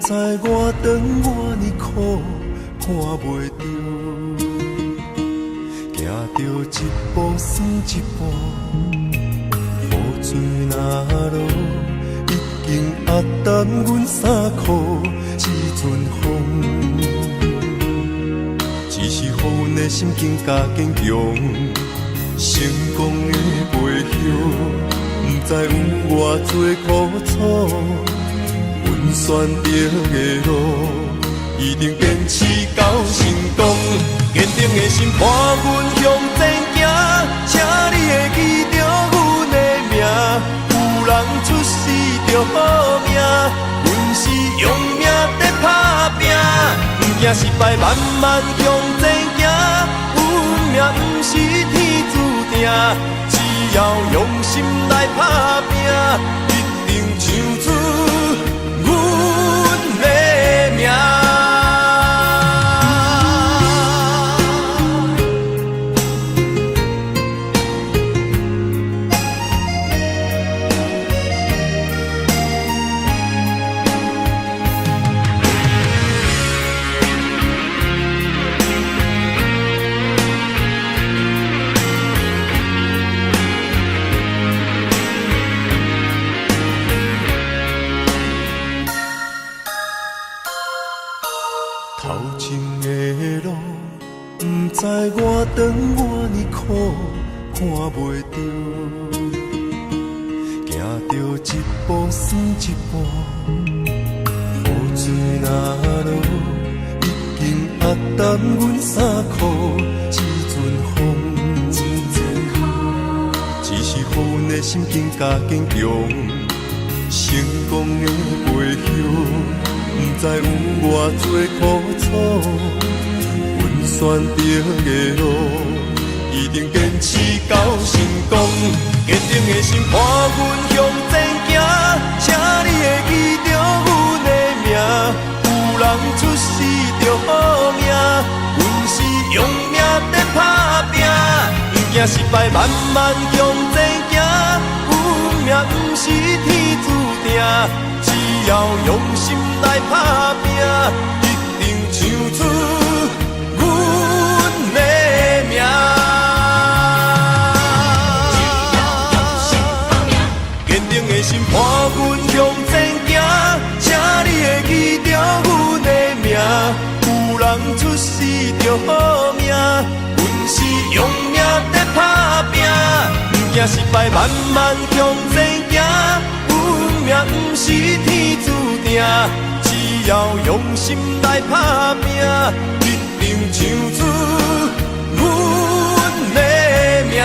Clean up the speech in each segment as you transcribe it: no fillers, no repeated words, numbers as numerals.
知我长我呢苦，看袂着，行着一步算一步，雨水若落，已经压淡阮衫裤，一阵风，只是予阮的心更加坚强，成功的背后，不知有偌多苦楚。阮选择的路，一定坚持到成功。坚定的心伴阮向前行，请你会记着阮的名。有人出世着好命，阮是用命在打拼。不惊失败，慢慢向前行。运命不是天注定，只要用心来打拼，一定唱出阮的名。头前的路，不知我长我呢苦，看袂着，行着一步算一步，雨水若落，已经压淡阮衫裤，一阵风，只是予阮的心更加坚强，成功的背后。不知有偌多苦楚，阮选择的路，一定坚持到成功。坚定的心伴阮向前行，请你会记着阮的名。有人出世着好命，阮是用命在打拼。不惊失败，慢慢向前行。运命不是天注定。只要用心来打拼，一定唱出阮的名。坚定的心伴阮向前行，请你会记着阮的名。有人出世着好命，阮是用命在打拼。不惊失败，慢慢向前行。运命不是天注定，只要用心来打拼，一定唱出阮的名。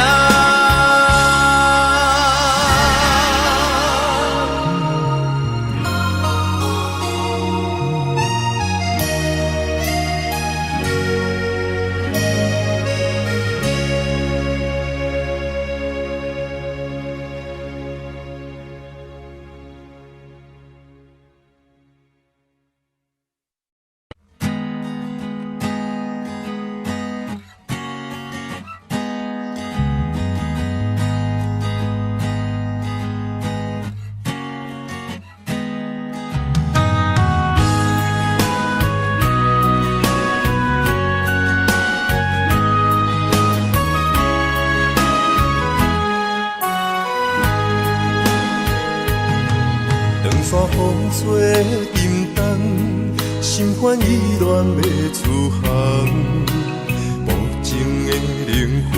风吹沉重，心烦意乱要出航。无情的灵魂，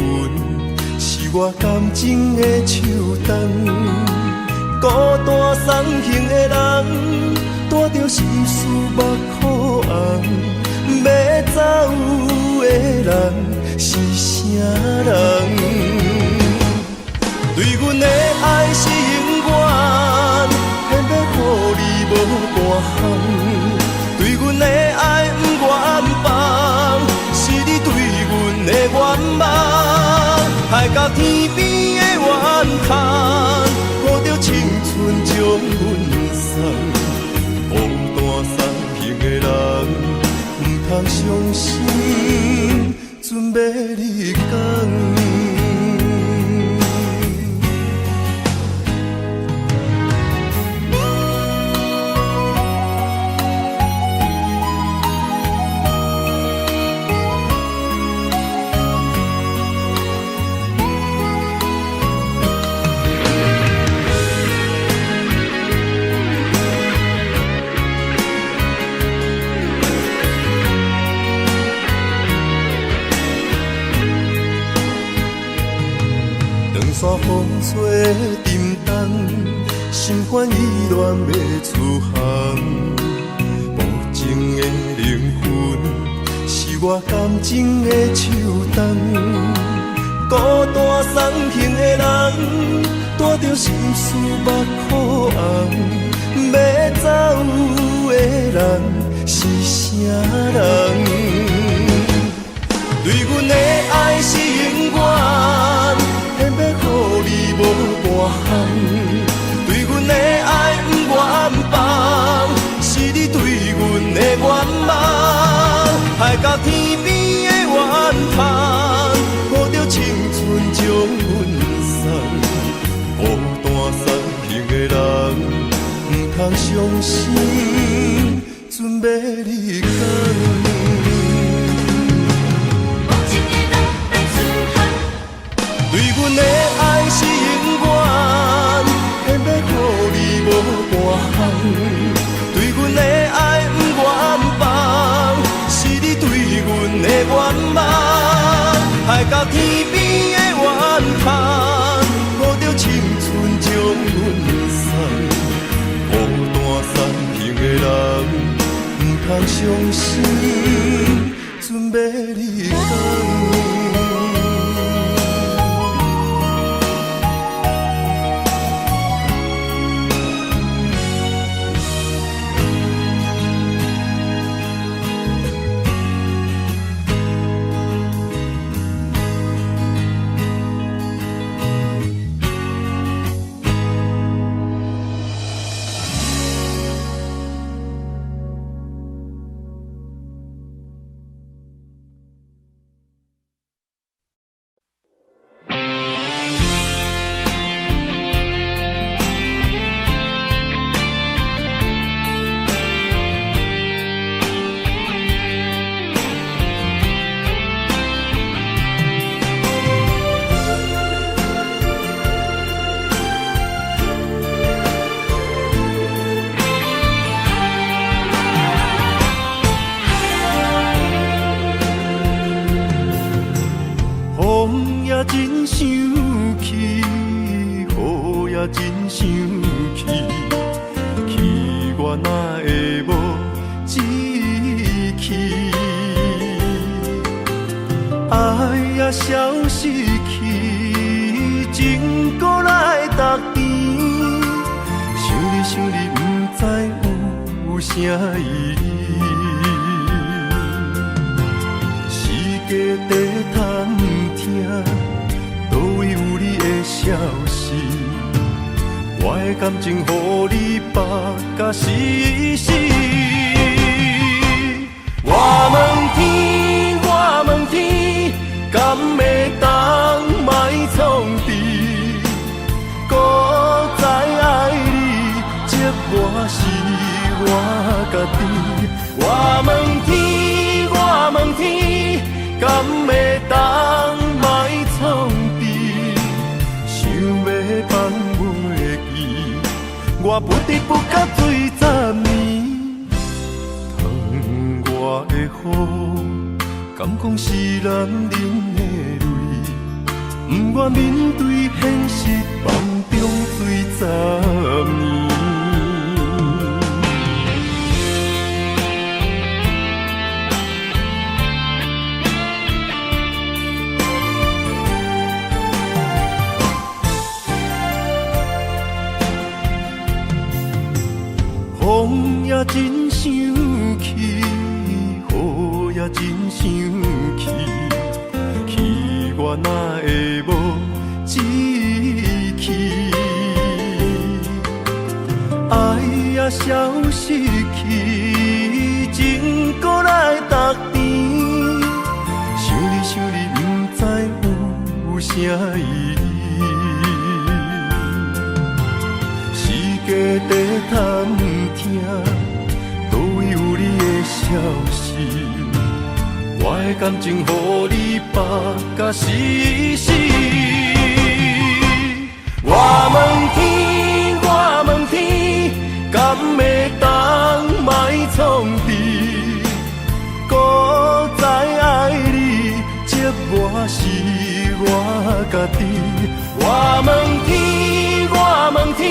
是我感情的手重。孤单送行的人，带着心事目苦红。要走的人是啥人？对阮的爱是永远。偏要予你无大项，对阮的爱不愿放，是你对阮的愿望。海到天边的怨叹，抱着青春将阮送。孤单送行的人，不通伤心，准要离港。风吹沉重，心烦意乱要出航。无情的灵魂，是我感情的树洞。孤单送行的人，带着心事目眶红。要走的人是啥人？对阮的爱是永远，偏要予你无半项。对阮的爱不愿放，是你对阮的愿望。海角天边的怨叹，抱着青春将阮送。孤单送行的人，不通伤心，准要离开。对阮的爱是永远，偏要予你无半项。对阮的爱不愿放，是你对阮的愿望。海角天边的怨叹，抱着青春将阮送。孤单送行的人，不通伤心，准要离开。真生气，雨也真生气，气我哪会无志气？爱也消失去，情搁来逐甜。想你，不知有啥意义。世界在探听。倒位有你的消息？我的感情予你绑甲死死。我问天，我问天，敢会当莫创治？搁再爱你，折磨是我家己。我问天，我问天，敢会当莫创治？放袂记，我不得不甲醉10年。窗外的雨，敢讲是男人的泪？不愿面对现实，梦中醉10年。风也真生气，雨也真生气，气我哪会无志气？爱也消失去，情搁来逐甜。想你，不知有啥意义。世界在探听，倒位有你的消息？我的感情予你绑甲死死。我问天，我问天，敢会当莫创治？搁再爱你，折磨是我家己。我问天，我问天，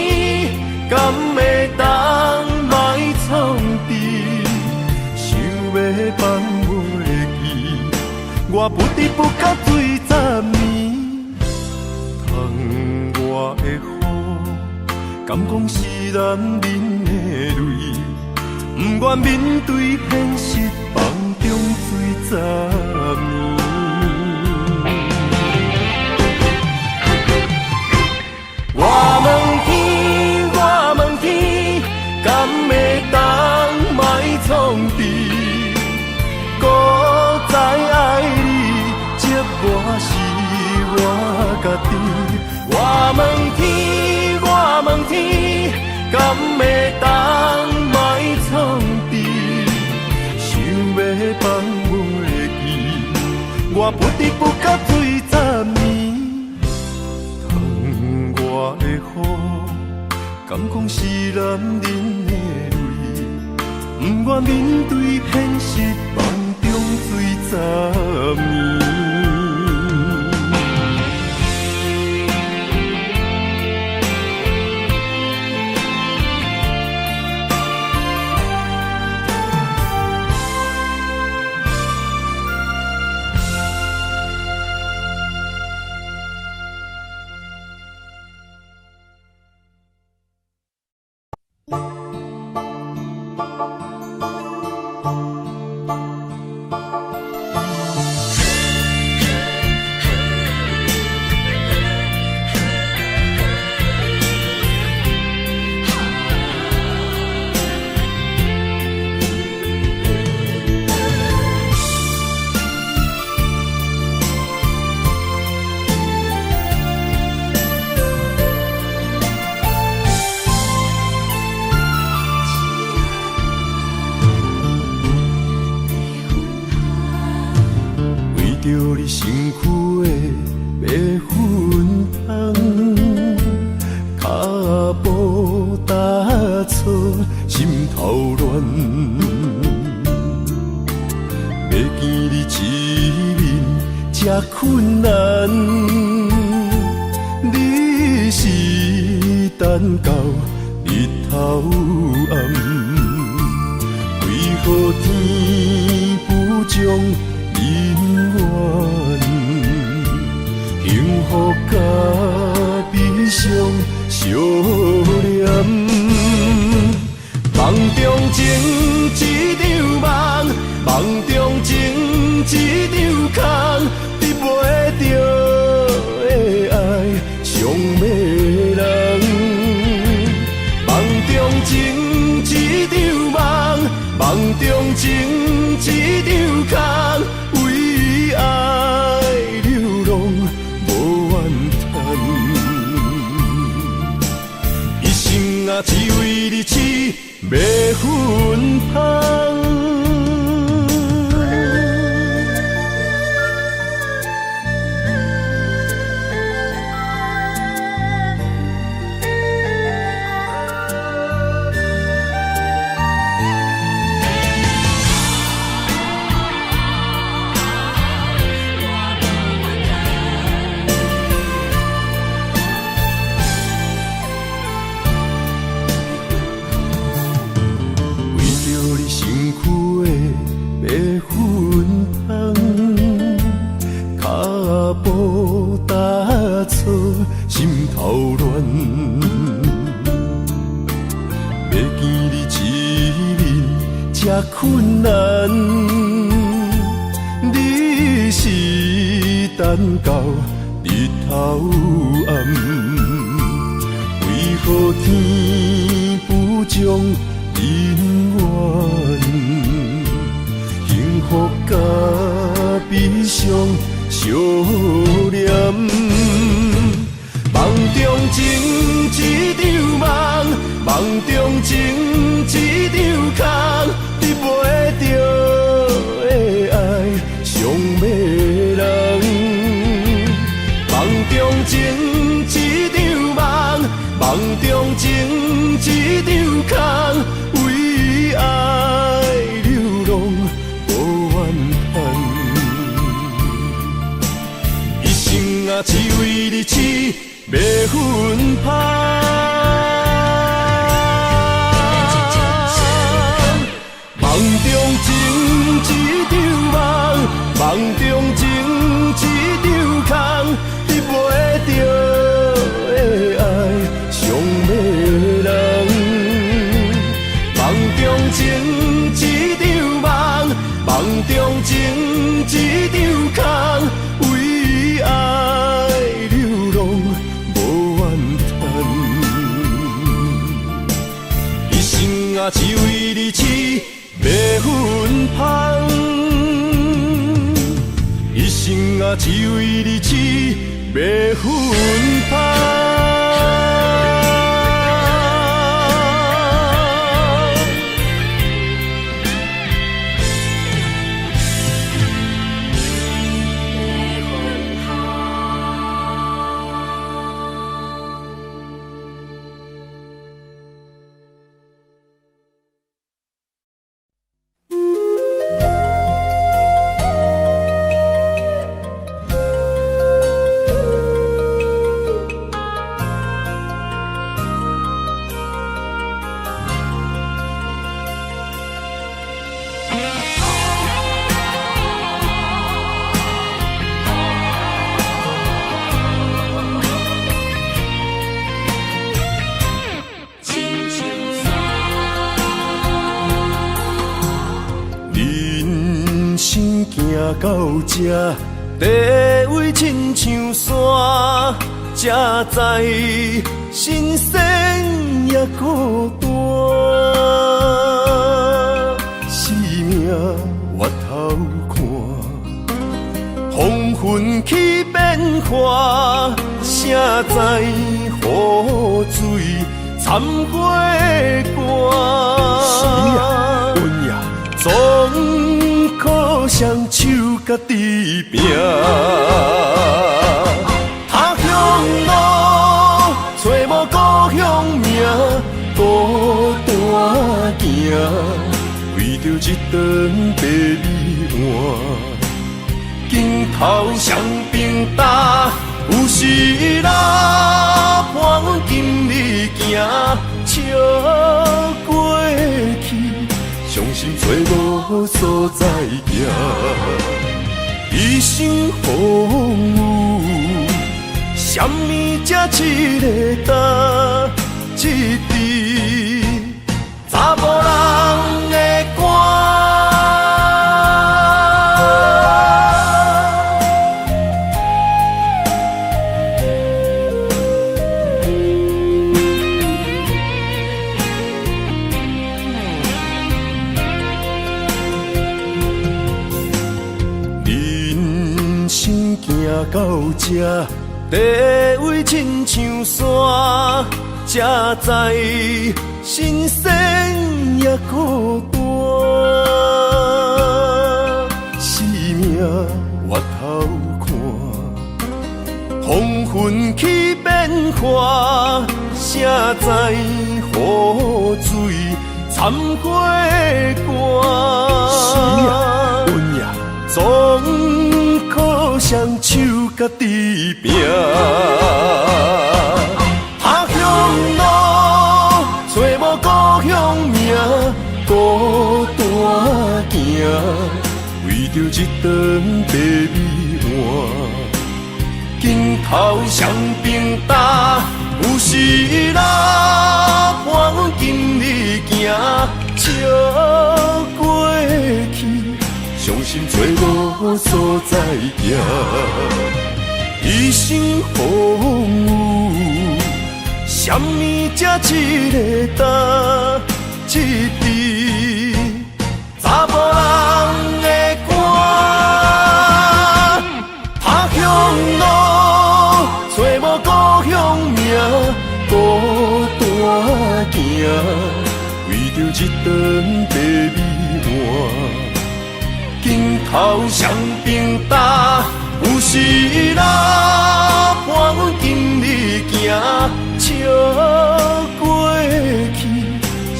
敢会当莫创治？想要放袂记，我不得不甲水10年。窗外的雨，敢讲是男人的泪？不愿面对现实，放中水10年。我问天，我问天，敢会当莫创治？搁再爱你，这我是我家己。我问天，我问天，敢会当莫创治？想要放袂记，我不得不甲水10年。窗外的雨，敢讲是男人的泪？不愿面对现实，放中水10年。着你身躯的白粉香，脚步踏错，心头乱。要见你一面这困难，你是等到日头暗，为何天不将？因缘，幸福甲悲伤相连，梦中情一场梦，梦中情一场空，得袂着的爱上迷人。梦中情一场梦，梦中情一场空。为爱流浪无怨叹，一生啊只为你痴迷芬芳。心头乱，要见你一面这困难，你是等到日头暗，为何天不将因缘，幸福甲悲伤相连？梦中情一场梦，梦中情一场空，得袂着的爱上迷人。梦中情一场梦，梦中情一场空，为爱流浪无怨叹，一生啊只为你痴。一场空，为爱流浪无怨叹。一生啊，只为你痴，袂分芳。一生啊，只为你痴，袂分芳。行到这，地位亲像山，才知新鲜也孤单。生命越头看，风云起变化，才知雨水掺花寒。是啊，阮呀，总靠双手家己拼。他乡路，找无故乡名，孤单行，为着一顿白米碗。镜头双边搭，有时啦，伴阮今日行，笑过去。伤心找无所在行，一生风雨，什么才一个答一字，查某人的歌。行到这，地位亲像山，才知新鲜也孤单。生命越头看，风云起变化，才知雨水掺花寒。是啊，阮呀，总靠双手家己拼。他乡路，找无故乡名，孤单行，为着一顿白米碗。镜头双边搭，有时啦，伴阮今日行，笑过去。伤心找无所在行，一生风雨，什么才一个答一字，查某人的歌。他乡路，找无故乡名，孤单行，为着一顿白米碗。镜头双边搭，有时啦，伴阮今日行，笑过去。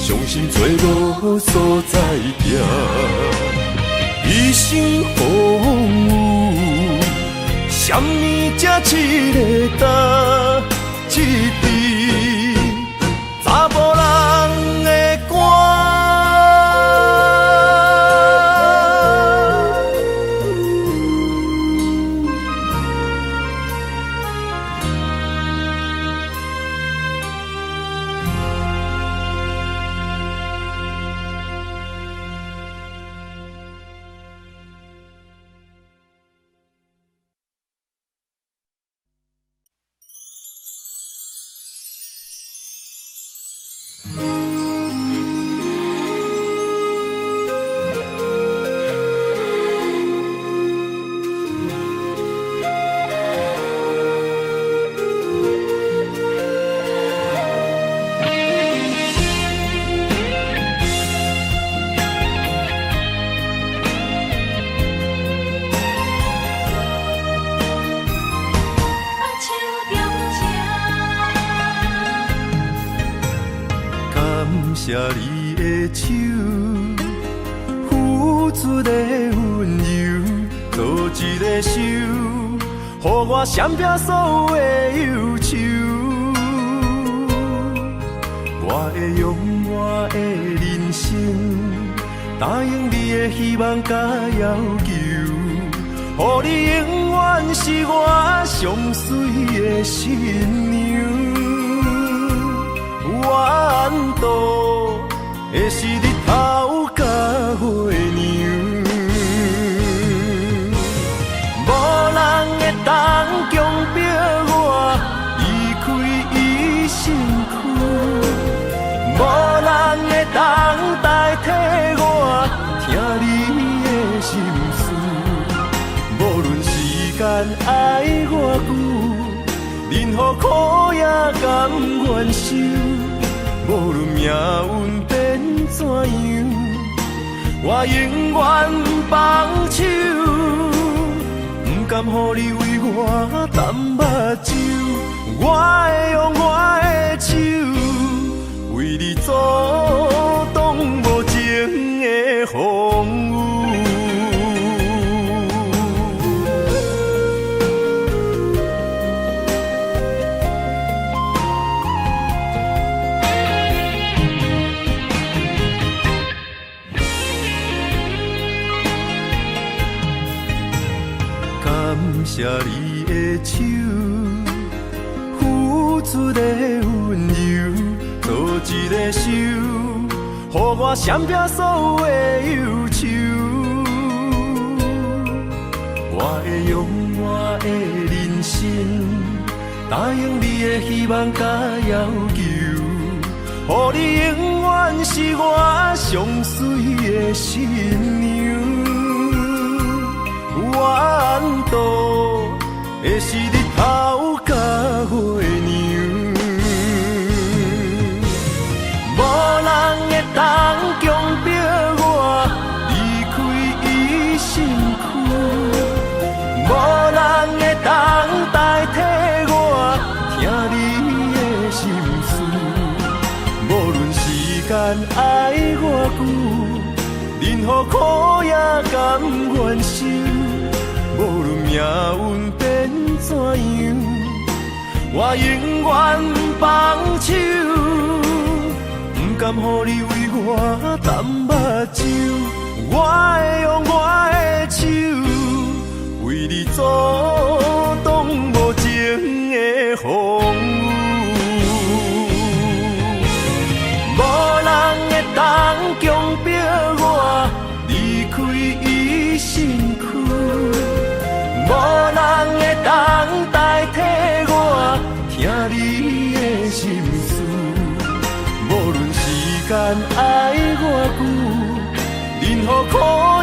伤心找无所在行，一生风雨，什么才一个答一字，查某人的歌。个手，予我闪避所有的忧愁。我会用我的人生，答应你的希望甲要求，予你永远是我上水的新娘。弯道的是日头甲月亮，无人会当强迫我离开伊身躯，无人会当代替我听你的心事。无论时间爱我久，任何苦也甘愿受。无论命运变怎样，我永远放手，不甘予你为我淡目睭。我会用我的手，为你阻挡无情的风雨。感谢你的手，付出的温柔，做一个手，予我闪避所有的忧愁。我会用我的人生，答应你的希望甲要求，予你永远是我上水的新娘。弯道的是日头甲月亮，无人会当强迫我离开伊身躯，无人会当代替我听你的心事。无论时间爱我久，任何苦也甘愿受。无论命运变怎样，我永远放手，不甘予你为我淡目睭。我会用我的手，为你阻挡无情的风雨。无人会当强迫我离开伊身躯，无人会当代替我听你的心事。无论时间爱我久，任何苦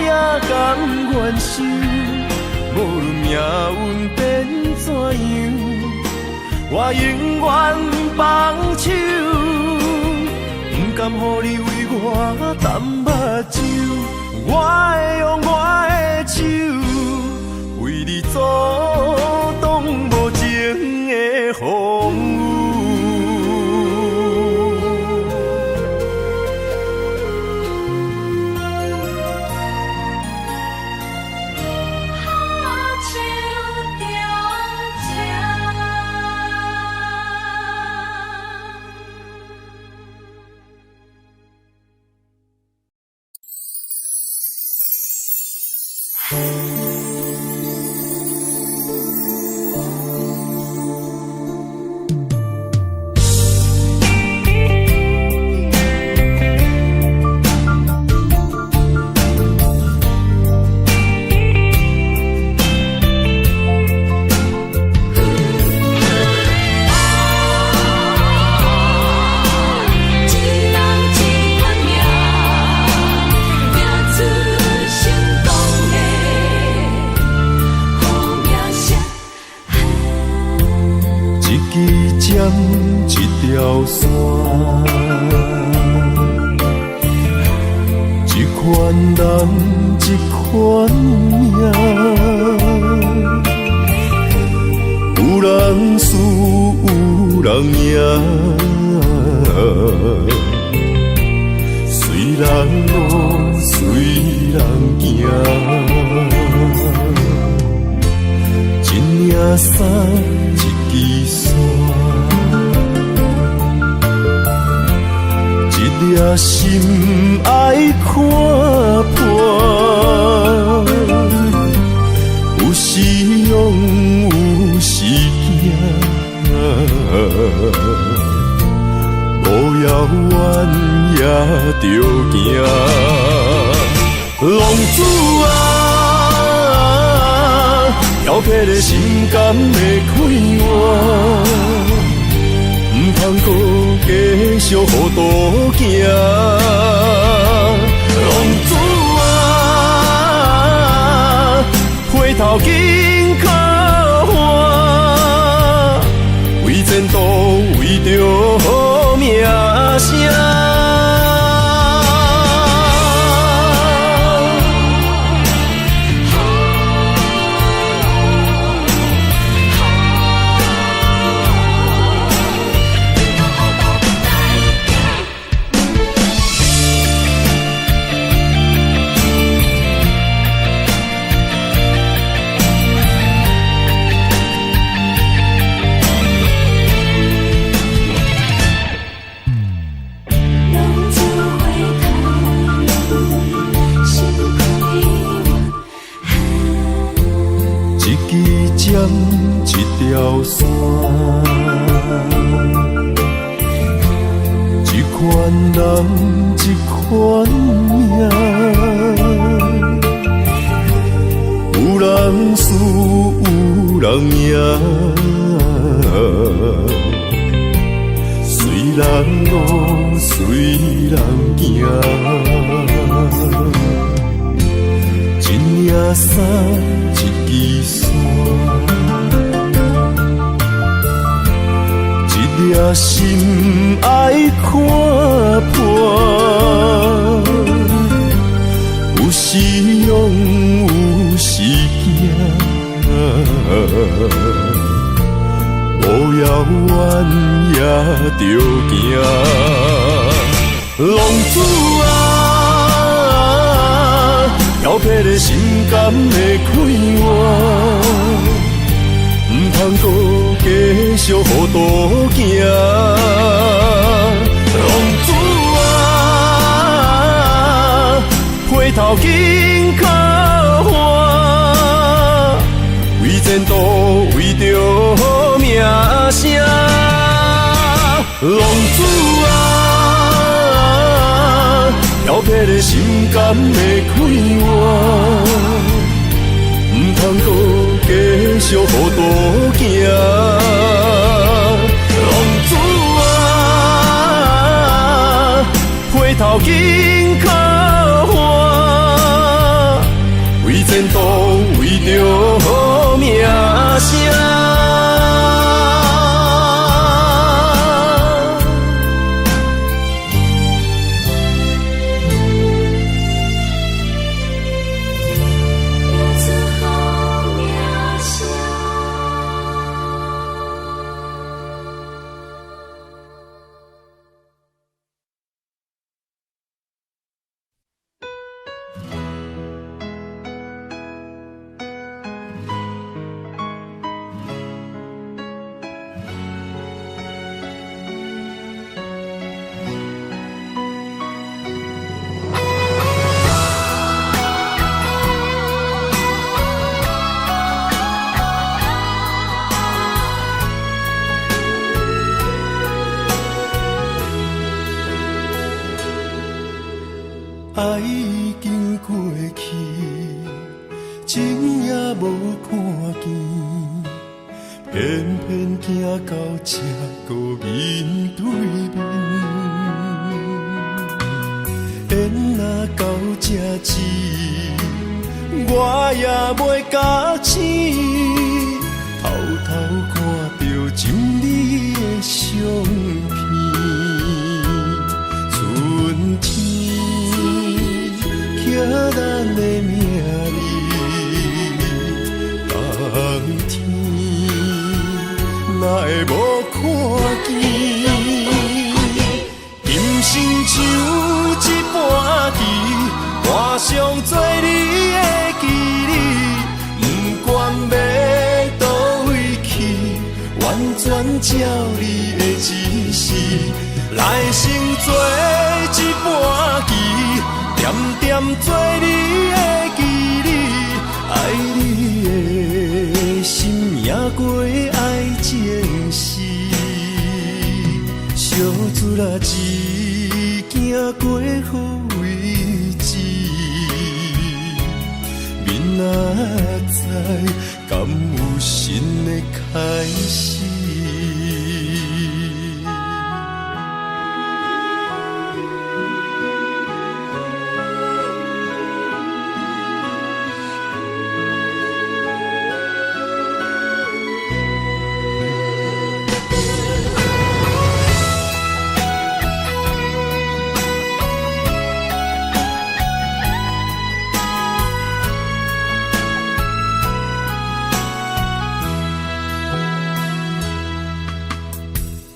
也甘愿受。无论命运变怎样，我永远放手，不甘予你为我淡目睭。我会用我的手，为你阻挡无情的风雨。一条线，一款人，一款命，有人输，有人赢，随人路，随人行。领衫，一支伞，一粒心爱看破，有时勇，有时惊，路遥远也着行。浪子啊，挑剔的心肝会开换，唔通搁继续予渡行。浪子啊，回头紧靠岸，为前途为着名声。一条线，一款人，一款命，有人输，有人赢，随人路，随人行，一领衫，一支伞。一粒心爱看破，有时勇，有时惊，路遥远也着行。浪子啊，挑剔的心肝会开换，唔通搁继续予渡行。浪子啊，回头紧靠岸，为前途为着名声。浪子啊，挑剔的心肝会开换，唔通搁继续予渡行。浪子啊，回头紧靠岸，为前途为着名声。爱已经过去，情也无看见，偏偏行到这个面对面。缘若到这时，我也袂假醒，偷偷看到心里的相片，春天。咱的名字，冬天哪会无看见？今生像一盘棋，换上做你的记忆，不管要照你的指示，来生做一盘棋，点点做你的记忆，爱你的心也过爱情诗，小船啊一行过好位置，明仔载敢有新的开始。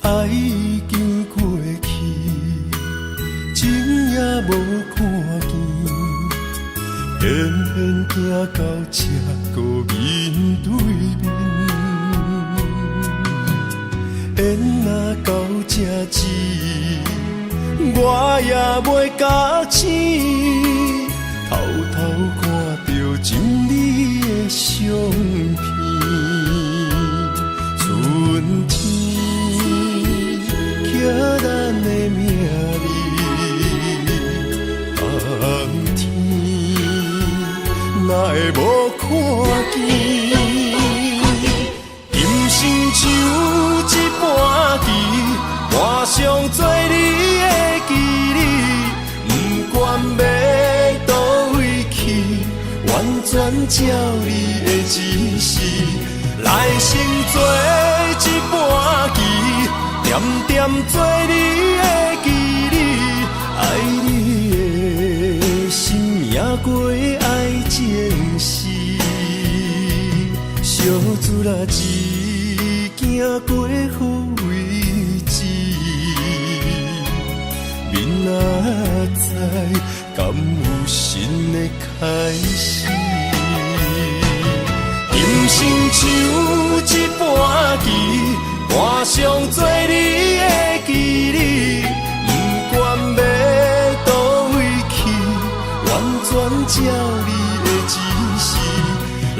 爱已经过去，情也无看见，偏偏行到这个面对面。缘若到这止，我也袂加醒，偷偷看到情你的相片，春天。叫咱的名字，冬天哪会无看见？人生像一盘棋，换上做你的记忆，不管要倒位去，完全照你的指示，来生做一盘棋。点点做你的记忆，爱你的心也过爱情诗，小船啊一行过好位置，明仔载敢有新的开始。人生像一盘棋。换上做你的记忆，不管要倒位去，完全照你的指示，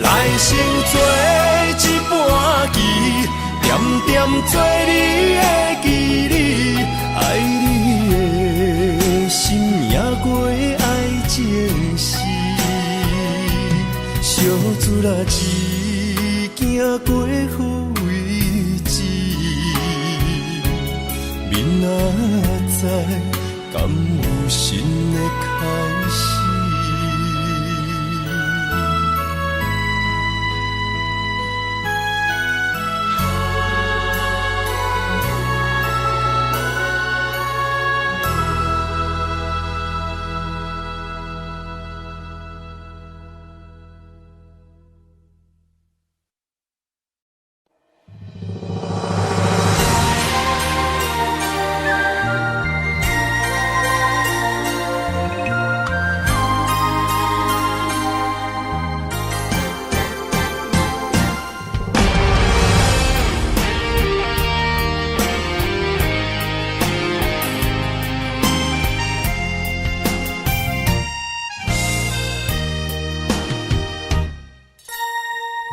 来生做一盘棋，点点做你的记忆，爱你的心也过爱情诗，小船啊一行过好。明仔载敢有新的开始？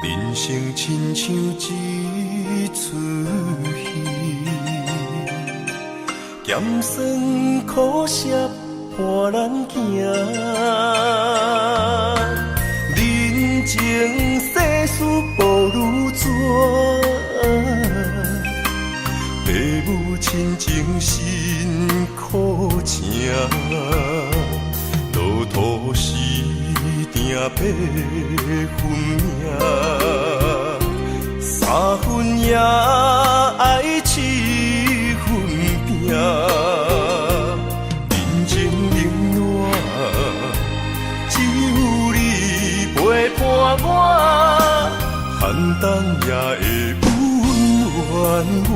人生亲像一出戏，咸酸苦涩伴咱行。人情世事无如纸，父母亲情辛苦情，路途时。定要分命，三分也爱七分拼。人情冷暖，只有你陪伴我，寒冬也会温暖我。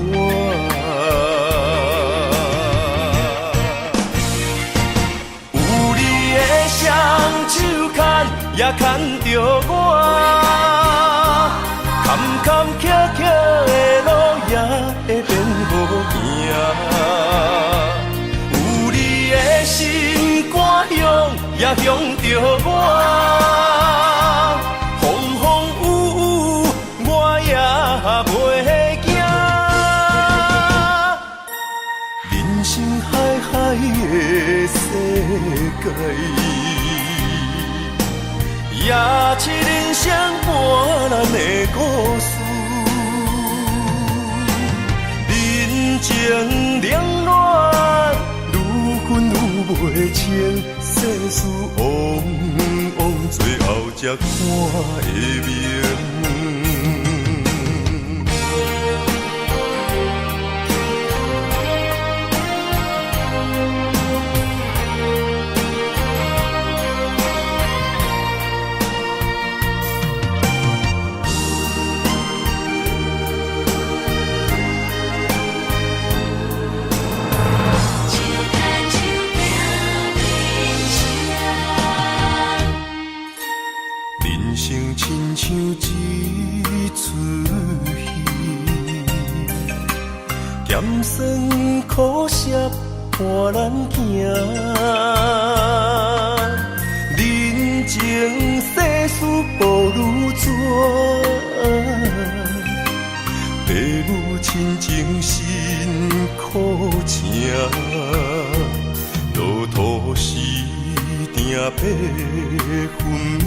双手牵也牵着我，坎坎坷坷的路也会变好行。有你的心肝乡，也乡着我。风风雨雨，我也袂惊。人生海海的世界。也是人生半难的故事，人情冷暖，愈分愈袂清，世事往往最后才看会明。亲像一出戏，咸酸苦涩伴咱行。人情世事无如纸，父母亲情辛苦请，路途时定八分命。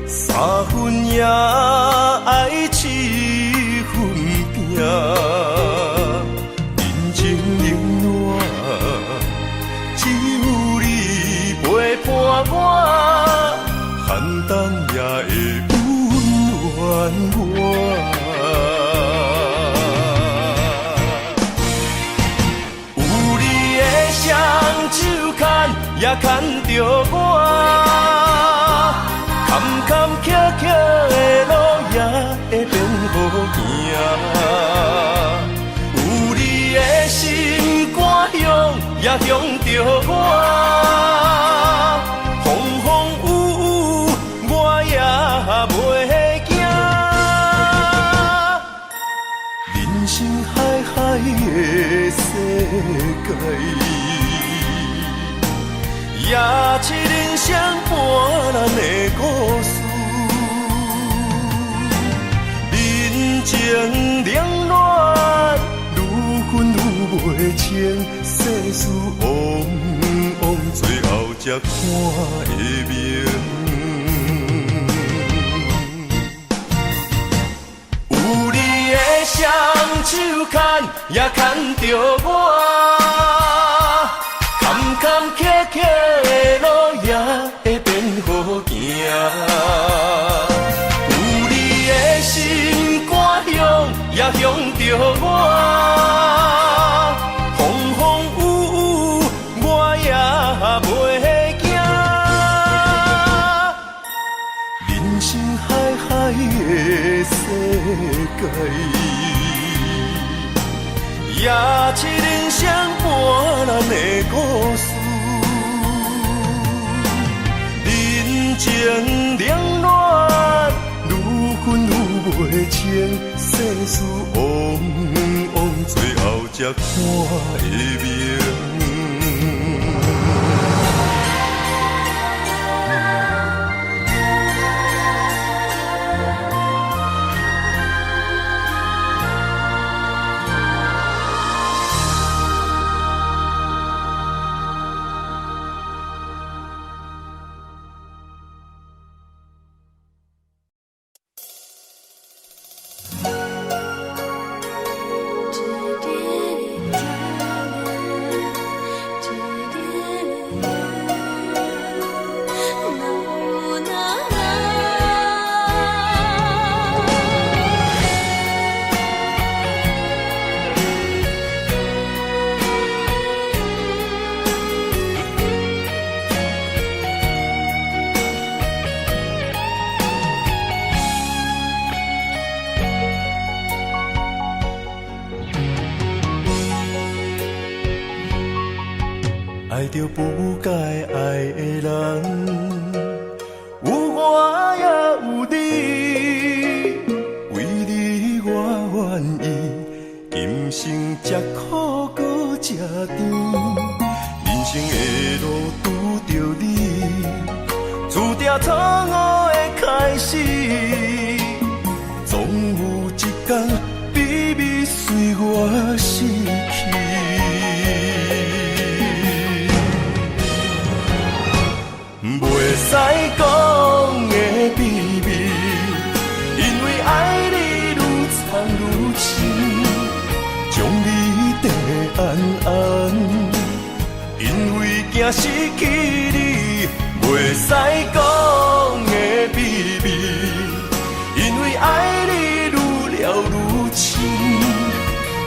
三分也爱七分拼，人情冷暖，只有你陪伴我，寒冬也会温暖我。有你的双手牵，也牵着我。坎坎坷坷的路也会变好行，有你的心肝乡，也乡着我。风风雨雨，我也袂惊。人生海海的世界。也是人生半难的故事，人情冷暖，愈分愈袂清，世事往往最后才看会明。有你的双手牵，也牵着我。坎坎坷坷的路也会变好行，有你的心肝乡，也乡着我。风风雨雨，我也袂惊。人生海海的世界。也是人生半难的故事，人情冷暖，愈分愈袂清，世事往往最后才看会明。爱着不该爱的人，有我也有你，为你我愿意。着你，注定错误的开始，总有一天秘密随我失去。袂使讲的秘密，因为爱你愈藏愈深，将你藏得暗暗，因为惊失去你。袂使讲的秘密，因为爱你愈了愈深，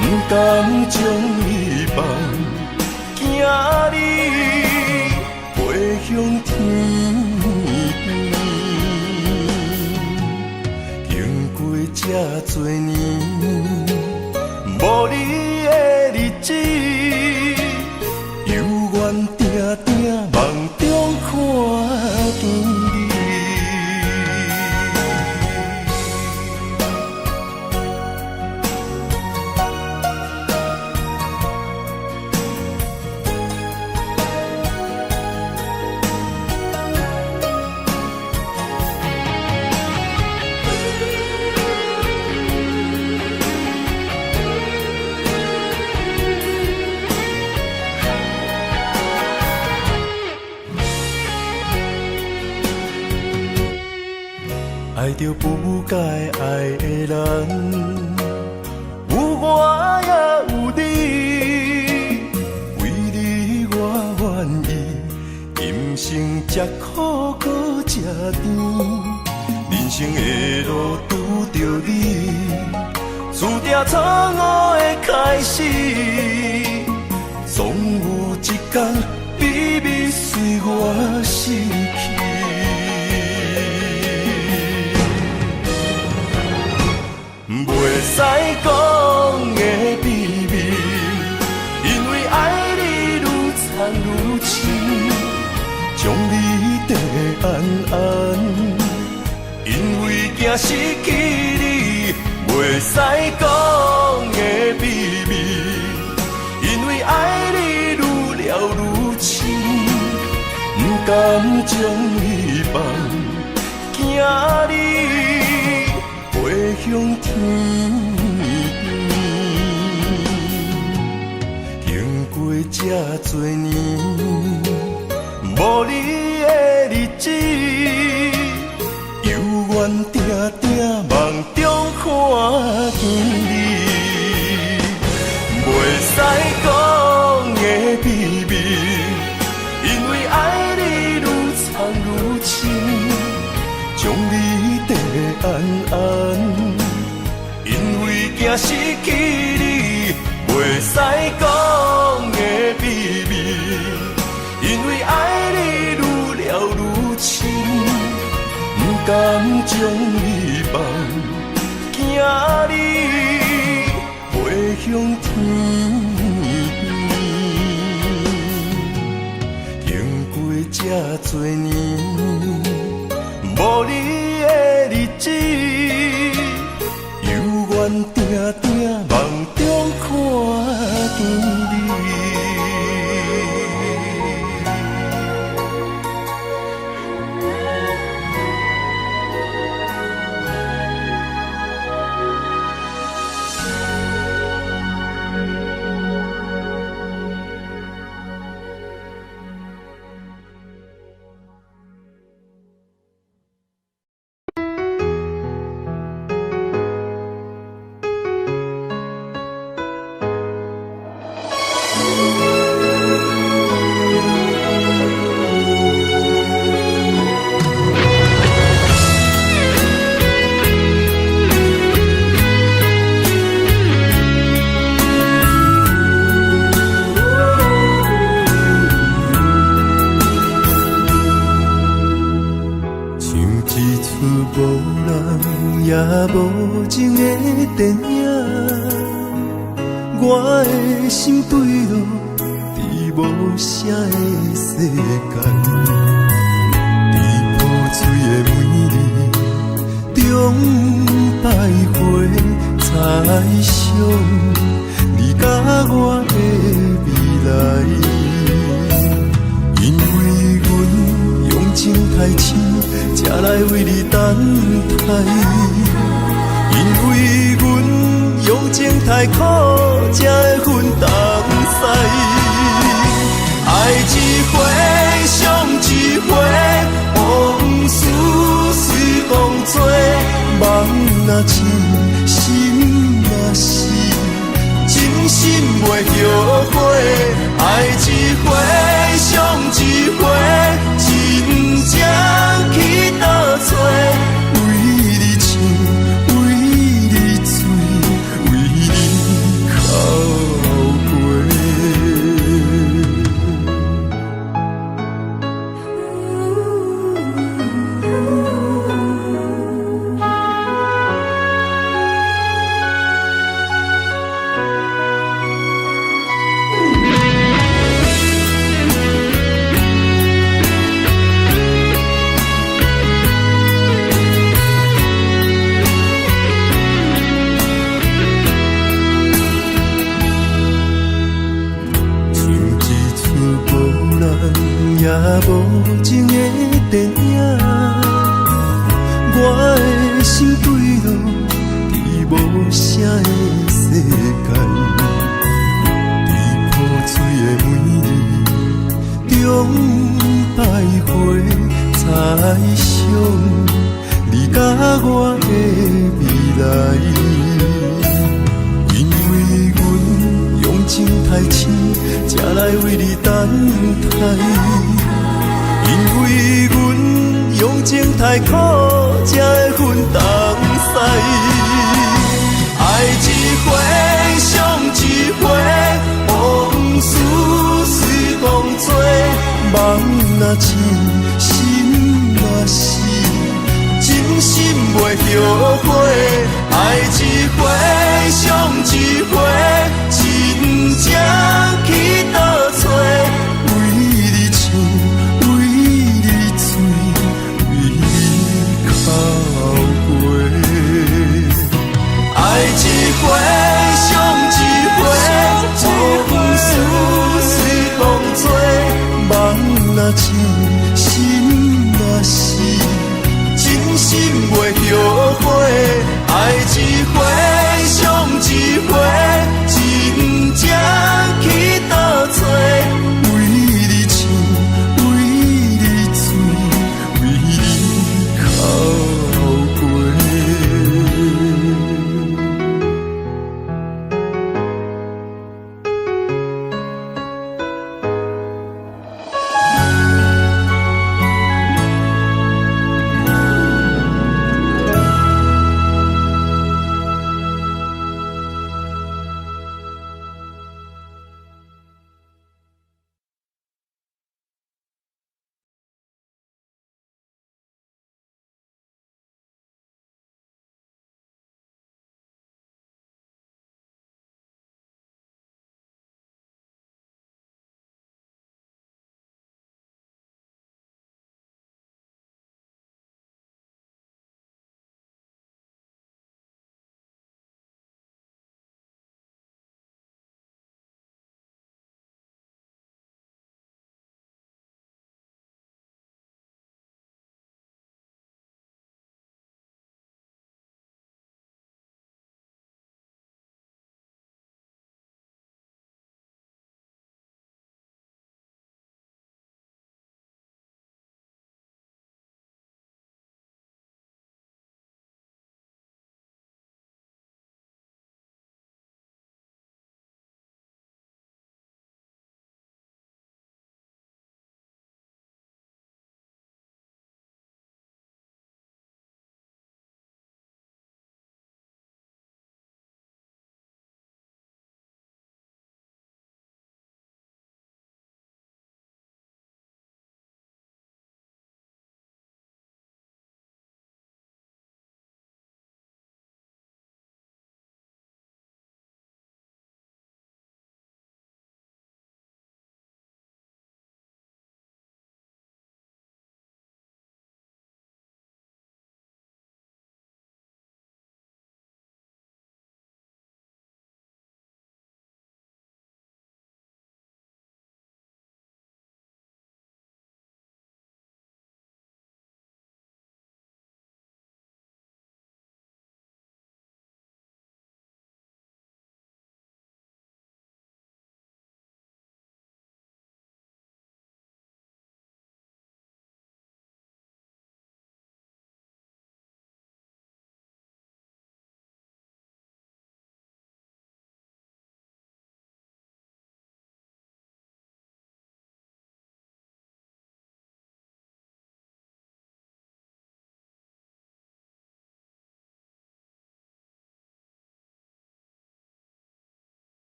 不甘将你放，惊你飞向天边。经过这多年，无你的日子，犹原定定梦中看见你。爱着不该爱的人，有我也有你，为你我愿意，今生吃苦搁吃甜，人生的路拄着你，注定错误的开始，总有一天秘密随我失去。袂使讲的秘密，因为爱你愈藏愈深，将你藏得暗暗，因为惊失去你。袂使讲的秘密，因为爱你愈了愈深，不甘将你放，惊你飞向天边。经过这多年，无你的日子，犹原定定梦中看见你。袂使讲的秘密，因为爱你愈藏愈深，将你藏得暗暗，因为惊失去你。袂使讲的秘密，因为爱你愈了愈深，不甘将你放，惊你飞向天边。经过这多年，无你的日子，犹原定定梦中看见你。无情的电影，我的心坠落伫无声的世界，伫破碎的美丽中徘徊，猜想你甲我的未来，因为情太深，才来为你等待。因为阮用情太苦，才会分东西。爱一回，伤一回，往事随风吹。梦若醒，心若死，真心袂后悔。爱一回，伤一回，真正去倒找。为你唱，为你醉，为你哭过。也无情的电影，我的心坠落伫无声的世界，伫破碎的每日中徘徊，猜想你甲我的未来。因为阮用情太深，才来为你等待。因为阮用情太苦，才会分东西。爱一回，伤一回，往事随风吹。梦若醒，心若死，真心袂后悔。爱一回，伤一回，真正去倒找。为你唱，为你醉，为你哭过。爱一回，伤一回，往事随风吹。梦若醒，心若死，真心袂后悔。爱一回，伤一回。